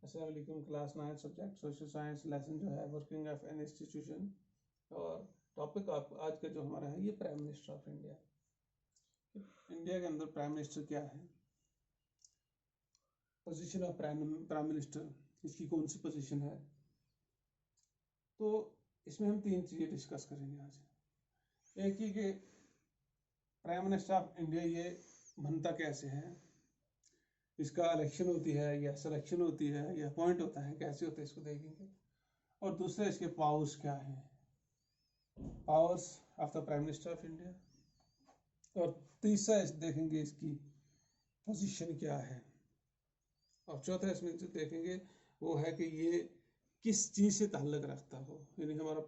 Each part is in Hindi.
अस्सलाम वालेकुम। Class 9 subject social science lesson जो है वर्किंग ऑफ एन इंस्टीट्यूशन, और टॉपिक आज का जो हमारा है ये prime minister of India. India के अंदर प्राइम मिनिस्टर क्या है, पोजीशन ऑफ प्राइम मिनिस्टर, इसकी कौन सी पोजीशन है। तो इसमें हम तीन चीज़ें डिस्कस करेंगे आज। एक ही कि प्राइम मिनिस्टर ऑफ इंडिया ये बनता कैसे है, इसका इलेक्शन होती है या सिलेक्शन होती है या अपॉइंट होता है, कैसे होता है इसको देखेंगे। और दूसरा इसके पावर्स क्या है, powers of the prime minister of India. और तीसरा देखेंगे इसकी पोजीशन क्या है। और चौथा इसमें जो देखेंगे वो है कि ये किस चीज़ से ताल्लुक़ रखता हो, यानी हमारा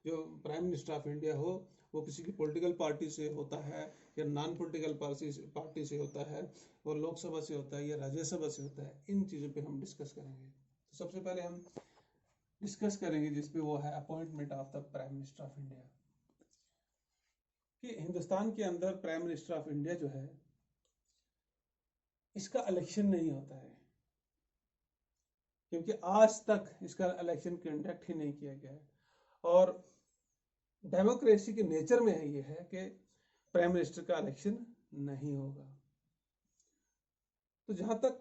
जो प्राइम मिनिस्टर ऑफ इंडिया हो वो किसी की पॉलिटिकल पार्टी से होता है या नॉन पॉलिटिकल पार्टी से होता है, और लोकसभा से होता है या राज्यसभा से होता है। इन चीज़ों पे हम डिस्कस करेंगे। तो सबसे पहले हम डिस्कस करेंगे जिसपे वो है appointment of the prime minister of India. कि हिंदुस्तान के अंदर प्राइम मिनिस्टर ऑफ इंडिया जो है इसका इलेक्शन नहीं होता है, क्योंकि आज तक इसका इलेक्शन कंडक्ट ही नहीं किया गया है। और डेमोक्रेसी के नेचर में है ये है कि प्राइम मिनिस्टर का इलेक्शन नहीं होगा। तो जहां तक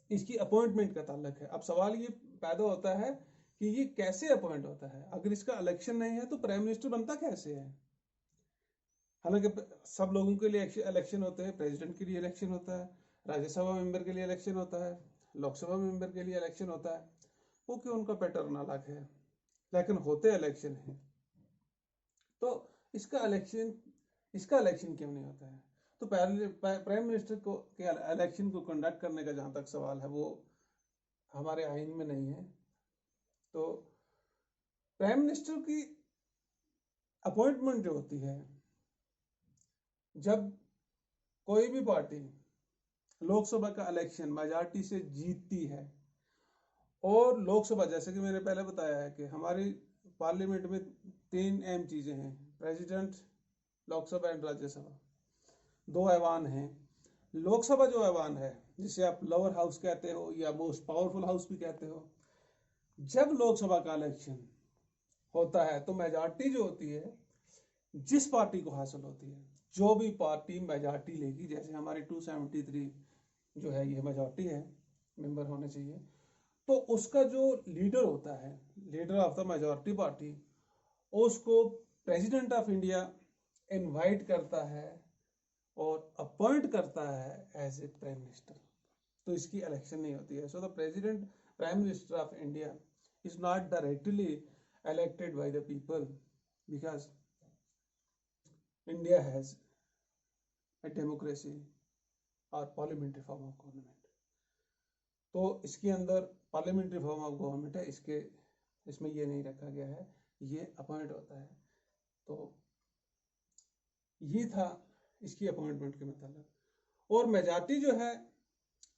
इसकी अपॉइंटमेंट का ताल्लुक है, अब सवाल ये पैदा होता है कि ये कैसे अपॉइंट होता है। अगर इसका इलेक्शन नहीं है तो प्राइम मिनिस्टर बनता कैसे है। हालांकि सब लोगों के लिए इलेक्शन होते हैं, प्रेसिडेंट के लिए इलेक्शन होता है, राज्यसभा मेंबर के लिए इलेक्शन होता है, लोकसभा मेंबर के लिए इलेक्शन होता है, वो क्यों उनका पैटर्न अलग है, लेकिन होते इलेक्शन है। तो इसका इलेक्शन क्यों नहीं होता है। तो प्राइम मिनिस्टर को के इलेक्शन को कंडक्ट करने का जहां तक सवाल है वो हमारे आइन में नहीं है। तो प्राइम मिनिस्टर की अपॉइंटमेंट जो होती है, जब कोई भी पार्टी लोकसभा का इलेक्शन मेजॉरिटी से जीतती है, और लोकसभा जैसे कि मैंने पहले बताया है कि हमारी पार्लियामेंट में तीन अहम चीजें हैं, प्रेसिडेंट, लोकसभा एंड राज्यसभा, दो ऐवान हैं। लोकसभा जो ऐवान है जिसे आप लोअर हाउस कहते हो या मोस्ट पावरफुल हाउस भी कहते हो, जब लोकसभा का इलेक्शन होता है तो मेजॉरिटी जो होती है जिस पार्टी को हासिल होती है, जो भी पार्टी मेजॉरिटी लेगी, जैसे हमारी 273 जो है ये मेजॉरिटी है, मेंबर होने चाहिए, तो उसका जो लीडर होता है, leader of the majority party, उसको प्रेसिडेंट ऑफ इंडिया इनवाइट करता है और अपॉइंट करता है एज ए प्राइम मिनिस्टर। तो इसकी इलेक्शन नहीं होती है। So the president prime minister of India is not directly elected by the people, because India has a democracy or parliamentary form of government। तो इसके अंदर पार्लियामेंट्री फॉर्म ऑफ गवर्नमेंट है, इसमें ये नहीं रखा गया है, ये अपॉइंट होता है। तो ये था इसकी अपॉइंटमेंट के मतलब। और मेजॉरिटी जो है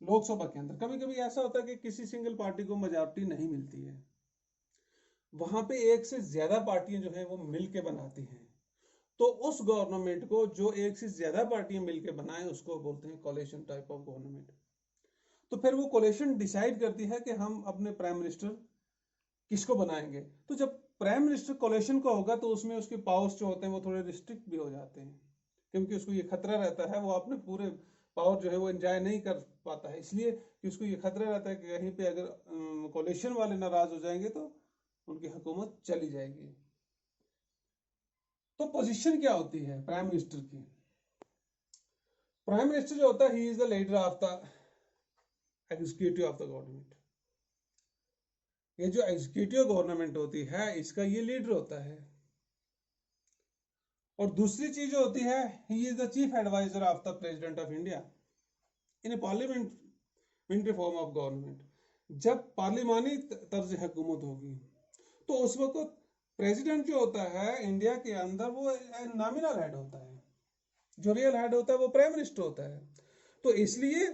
लोकसभा के अंदर, कभी कभी ऐसा होता है कि किसी सिंगल पार्टी को मेजॉरिटी नहीं मिलती है, वहां पे एक से ज्यादा पार्टियां जो है वो मिलके बनाती हैं। तो उस गवर्नमेंट को जो एक से ज्यादा पार्टियां मिलके बनाए उसको बोलते हैं कोलिशन टाइप ऑफ गवर्नमेंट। तो फिर वो कोलिशन डिसाइड करती है कि हम अपने प्राइम मिनिस्टर किसको बनाएंगे। तो जब प्राइम मिनिस्टर कोलिशन का होगा तो उसमें उसके पावर्स जो होते हैं वो थोड़े रिस्ट्रिक्ट भी हो जाते हैं, क्योंकि उसको ये खतरा रहता है वो अपने पूरे पावर जो है वो एंजॉय नहीं कर पाता है, इसलिए कि उसको ये खतरा रहता है कि कहीं पे अगर कोलिशन वाले नाराज हो जाएंगे तो उनकी हुकूमत चली जाएगी। तो पोजीशन क्या होती है प्राइम मिनिस्टर की। प्राइम मिनिस्टर जो होता है he is the leader of the executive of the government. ये जो एग्जीक्यूटिव गवर्नमेंट होती है इसका ये लीडर होता है। और दूसरी चीज जो होती है, he is the chief adviser of the president of India in a parliamentary form of government. जब पार्लिमानी तर्ज हुकूमत होगी तो उस वक्त प्रेसिडेंट जो होता है इंडिया के अंदर वो नॉमिनल हेड होता है, जो रियल हेड होता है वो प्राइम मिनिस्टर होता है। तो इसलिए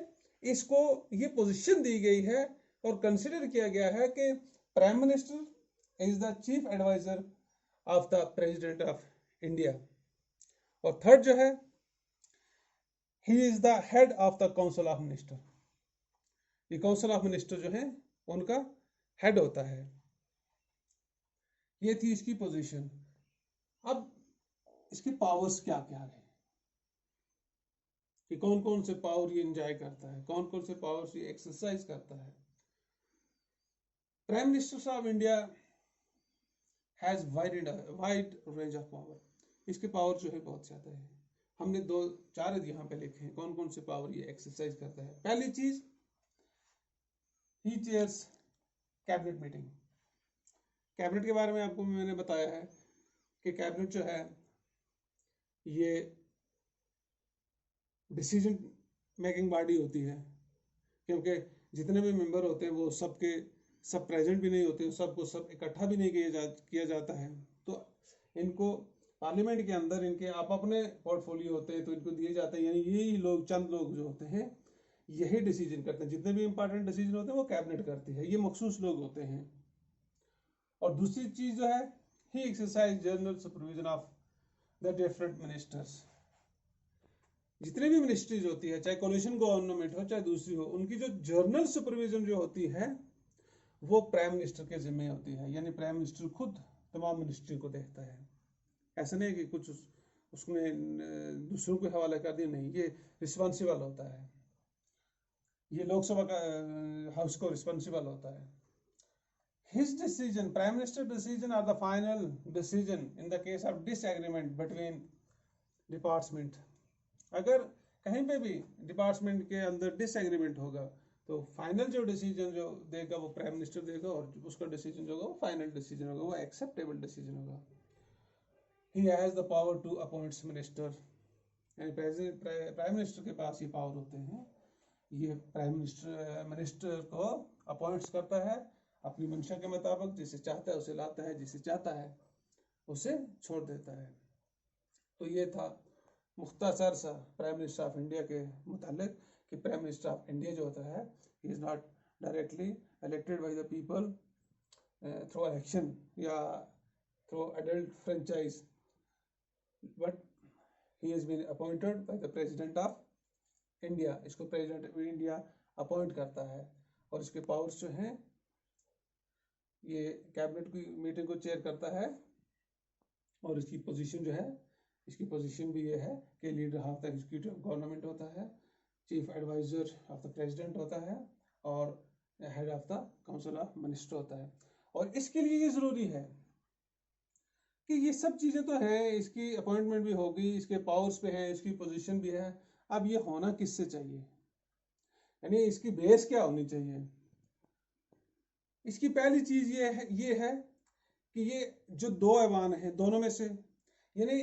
इसको ये पोजीशन दी गई है और कंसिडर किया गया है कि prime minister is the chief adviser of the president of India. और थर्ड जो है, he is the head of the council of minister. ये काउंसिल ऑफ मिनिस्टर जो है उनका हेड होता है। ये थी इसकी पोजीशन। अब इसके पावर्स क्या क्या है कि कौन कौन से पावर ये एंजॉय करता है, कौन कौन से पावर्स ये एक्सरसाइज करता है। Prime minister of India has wide range of power. इसके पावर जो है बहुत ज्यादा है। हमने 2-4 यहाँ पे लिखे हैं कौन कौन से पावर ये एक्सरसाइज करता है। पहली चीज, ही चेयर्स कैबिनेट मीटिंग। कैबिनेट के बारे में आपको मैंने बताया है कि कैबिनेट जो है ये डिसीजन मेकिंग बॉडी होती है, क्योंकि जितने भी मेंबर होते हैं वो सब प्रेजेंट भी नहीं होते, सबको सब इकट्ठा भी नहीं किया जाता है। तो इनको पार्लियामेंट के अंदर इनके आप अपने पोर्टफोलियो होते हैं तो इनको दिए जाते हैं, यानी यही लोग, चंद लोग जो होते हैं यही डिसीजन करते हैं। जितने भी इंपॉर्टेंट डिसीजन होते हैं वो कैबिनेट करती है, ये मखसूस लोग होते हैं। और दूसरी चीज जो है, he exercise general supervision of the different ministers. जितने भी मिनिस्ट्रीज होती है, चाहे कोलिशन गवर्नमेंट हो चाहे दूसरी हो, उनकी जो जर्नल सुपरविजन जो होती है वो प्राइम मिनिस्टर के जिम्मे होती है। यानी प्राइम मिनिस्टर खुद तमाम मिनिस्ट्री को देखता है। ऐसा नहीं कि कुछ उसने दूसरों को हवाला कर दिया, नहीं, ये रिस्पॉन्सिबल होता है। ये लोकसभा का हाउस को रिस्पॉन्सिबल होता है। His decision, Prime Minister decision are the final decision in the case of disagreement between department। अगर कहीं पे भी डिपार्टमेंट के अंदर डिसएग्रीमेंट होगा तो फाइनल जो डिसीजन जो देगा वो प्राइम मिनिस्टर देगा, और उसका डिसीजन जो होगा वो फाइनल डिसीजन होगा, वो एक्सेप्टेबल डिसीजन होगा। He has the power to appoints minister. यानी प्राइम मिनिस्टर के पास ये पावर होते हैं, ये प्राइम मिनिस्टर को अपॉइंट्स करता है अपनी मंशा के मुताबिक। जिसे चाहता है उसे लाता है, जिसे चाहता है उसे छोड़ देता है। तो ये था मुख्तसर सा प्राइम मिनिस्टर ऑफ इंडिया के मुतालिक कि प्राइम मिनिस्टर ऑफ इंडिया जो होता है, he is not directly elected by the people through election या through adult franchise, but he has been appointed by the president of India. इसको प्रेसिडेंट ऑफ इंडिया अपॉइंट करता है। और इसके पावर्स जो हैं, ये कैबिनेट की मीटिंग को चेयर करता है। और इसकी पोजीशन जो है, इसकी पोजीशन भी ये है कि leader of the executive government होता है, chief adviser of the president होता है, और head of the council of minister होता है। और इसके लिए ये जरूरी है कि ये सब चीजें तो है, इसकी अपॉइंटमेंट भी होगी, इसके पावर्स पे है, इसकी पोजीशन भी है। अब ये होना किससे चाहिए, यानी इसकी बेस क्या होनी चाहिए। इसकी पहली चीज ये है कि ये जो 2 ऐवान है दोनों में से, यानी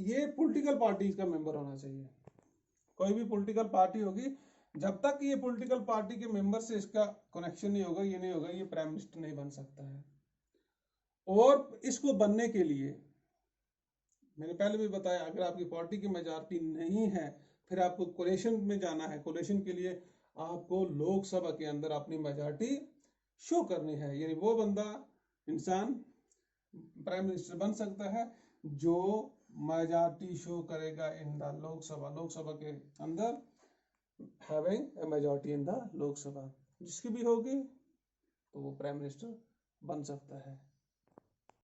ये पॉलिटिकल पार्टी का मेंबर होना चाहिए। कोई भी पॉलिटिकल पार्टी होगी, जब तक ये पॉलिटिकल पार्टी के मेंबर से इसका कनेक्शन नहीं होगा, ये नहीं होगा, ये प्राइम मिनिस्टर नहीं बन सकता है। और इसको बनने के लिए मैंने पहले भी बताया, अगर आपकी पार्टी की मेजॉरिटी नहीं है, फिर आपको कोलिशन में जाना है। कोलिशन के लिए आपको लोकसभा के अंदर अपनी मेजॉरिटी शो करनी है। यानी वो बंदा, इंसान प्राइम मिनिस्टर बन सकता है जो मेजॉरिटी शो करेगा इन द लोकसभा के अंदर, having a majority in the Lok Sabha. जिसकी भी होगी तो वो प्राइम मिनिस्टर बन सकता है।